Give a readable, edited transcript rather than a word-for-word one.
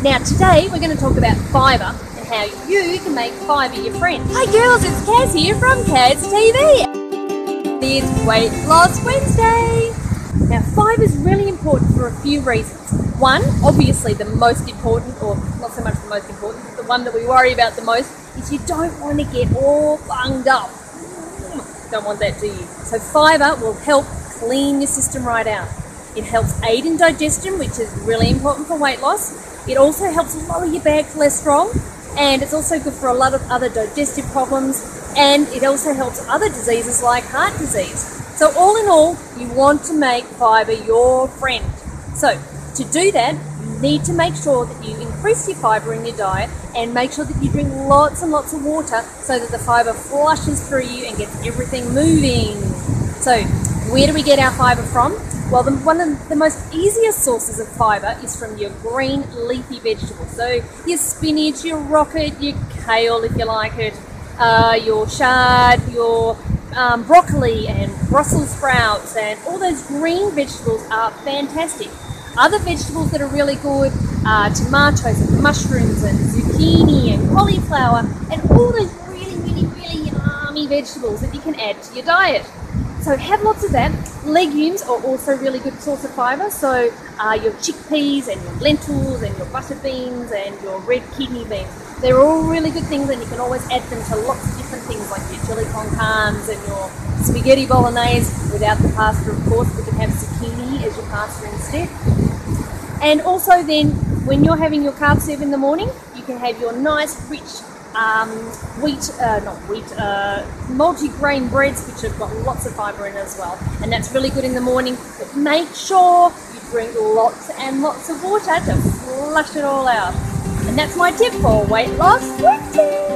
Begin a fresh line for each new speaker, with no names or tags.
Now today we're going to talk about fibre and how you can make fibre your friend. Hi girls, it's Kaz here from Kaz TV. It's Weight Loss Wednesday. Now fibre is really important for a few reasons. One, obviously the most important, or not so much the most important, but the one that we worry about the most, is you don't want to get all bunged up. Don't want that, do you? So fibre will help clean your system right out. It helps aid in digestion, which is really important for weight loss. It also helps lower your bad cholesterol, and it's also good for a lot of other digestive problems, and it also helps other diseases like heart disease. So all in all, you want to make fibre your friend. So to do that, you need to make sure that you increase your fibre in your diet and make sure that you drink lots and lots of water so that the fibre flushes through you and gets everything moving. So where do we get our fibre from? Well, one of the most easiest sources of fibre is from your green leafy vegetables. So your spinach, your rocket, your kale if you like it, your chard, your broccoli and Brussels sprouts, and all those green vegetables are fantastic. Other vegetables that are really good are tomatoes and mushrooms and zucchini and cauliflower and all those really yummy vegetables that you can add to your diet. So have lots of that. Legumes are also a really good source of fibre. So your chickpeas and your lentils and your butter beans and your red kidney beans. They're all really good things, and you can always add them to lots of different things like your chili con carnes and your spaghetti bolognese. Without the pasta, of course, we can have zucchini as your pasta instead. And also then, when you're having your carb soup in the morning, you can have your nice rich multi-grain breads, which have got lots of fibre in as well. And that's really good in the morning, but make sure you drink lots and lots of water to flush it all out. And that's my tip for Weight Loss Wednesday.